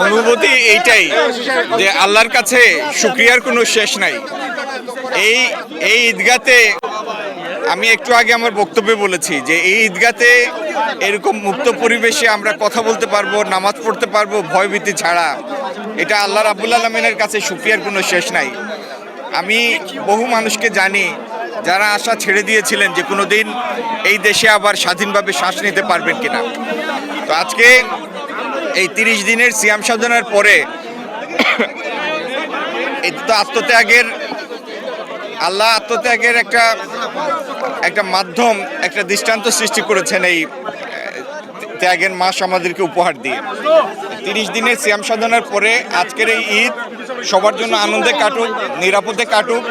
অনুভূতি এইটাই যে আল্লাহর কাছে শুকরিয়ার কোনো শেষ নাই। এই এই ঈদগাতে আমি একটু আগে আমার বক্তব্যে বলেছি যে এই ঈদগাতে এরকম মুক্ত পরিবেশে আমরা কথা বলতে পারবো, নামাজ পড়তে পারবো ভয়ভীতি ছাড়া, এটা আল্লাহ রাব্বুল আলামিনের কাছে শুকরিয়ার কোনো শেষ নাই। আমি বহু মানুষকে জানি যারা আশা ছেড়ে দিয়েছিলেন যে কোনো দিন এই দেশে আবার স্বাধীনভাবে শ্বাস নিতে পারবেন কিনা। তো আজকে এই 30 দিনের সিয়াম সাধনার পরে এটা তো আত্মত্যাগের, আল্লাহ আত্মত্যাগের একটা মাধ্যম, একটা দৃষ্টান্ত সৃষ্টি করেছেন এই ত্যাগের মাস আমাদেরকে উপহার দিয়ে। 30 দিনের সিয়াম সাধনার পরে আজকের এই ঈদ সবার জন্য আনন্দে কাটুক, নিরাপদে কাটুক,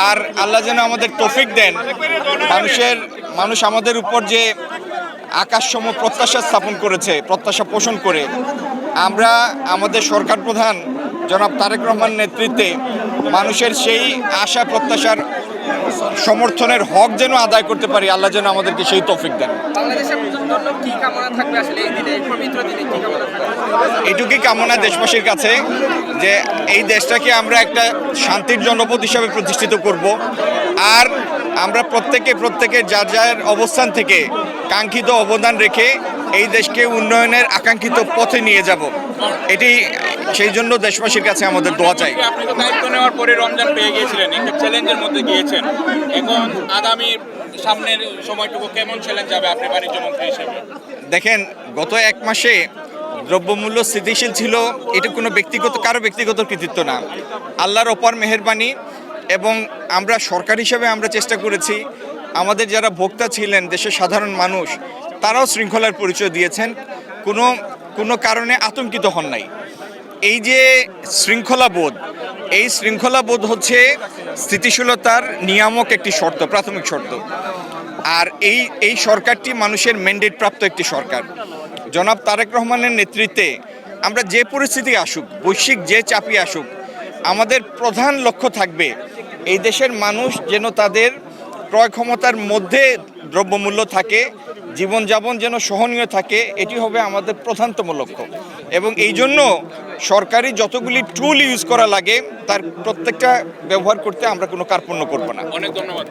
আর আল্লাহ যেন আমাদের তৌফিক দেন মানুষ আমাদের উপর যে আকাশসম প্রত্যাশা স্থাপন করেছে, প্রত্যাশা পোষণ করে আমরা আমাদের সরকার প্রধান জনাব তারেক রহমান নেতৃত্বে মানুষের সেই আশা প্রত্যাশার সমর্থনের হক যেন আদায় করতে পারি, আল্লাহ যেন আমাদেরকে সেই তৌফিক দেন। এইটুকুই কামনা দেশবাসীর কাছে যে এই দেশটাকে আমরা একটা শান্তির জনপদ হিসাবে প্রতিষ্ঠিত করব, আর আমরা প্রত্যেকের যার যার অবস্থান থেকে কাঙ্ক্ষিত অবদান রেখে এই দেশকে উন্নয়নের আকাঙ্ক্ষিত পথে নিয়ে যাব। এটি সেই জন্য দেশবাসীর কাছে আমাদের দোয়া চাই। আপনি তো দায়িত্ব নেওয়ার পরে রমজান পেয়ে গিয়েছিলেন, একটা চ্যালেঞ্জের মধ্যে গিয়েছেন, এখন আগামী সামনের সময়টুকু কেমন চ্যালেঞ্জ যাবে আপনি বাণিজ্য মন্ত্রী হিসেবে? দেখেন, গত এক মাসে দ্রব্যমূল্য স্থিতিশীল ছিল, এটা কোনো কারো ব্যক্তিগত কৃতিত্ব না, আল্লাহর অপার মেহেরবানি। এবং আমরা সরকার হিসেবে আমরা চেষ্টা করেছি, আমাদের যারা ভোক্তা ছিলেন দেশের সাধারণ মানুষ তারাও শৃঙ্খলার পরিচয় দিয়েছেন, কোনো কারণে আতঙ্কিত হন নাই। এই যে শৃঙ্খলাবোধ, এই শৃঙ্খলাবোধ হচ্ছে স্থিতিশীলতার নিয়ামক একটি শর্ত, প্রাথমিক শর্ত। আর এই সরকারটি মানুষের ম্যান্ডেট প্রাপ্ত একটি সরকার। জনাব তারেক রহমানের নেতৃত্বে আমরা যে পরিস্থিতি আসুক, বৈশ্বিক যে চাপই আসুক, আমাদের প্রধান লক্ষ্য থাকবে এই দেশের মানুষ যেন তাদের ক্রয় ক্ষমতার মধ্যে দ্রব্যমূল্য থাকে, জীবনযাপন যেন সহনীয় থাকে, এটি হবে আমাদের প্রধানতম লক্ষ্য। এবং এই জন্য সরকারি যতগুলি টুল ইউজ করা লাগে তার প্রত্যেকটা ব্যবহার করতে আমরা কোনো কার্পণ্য করব না। অনেক ধন্যবাদ।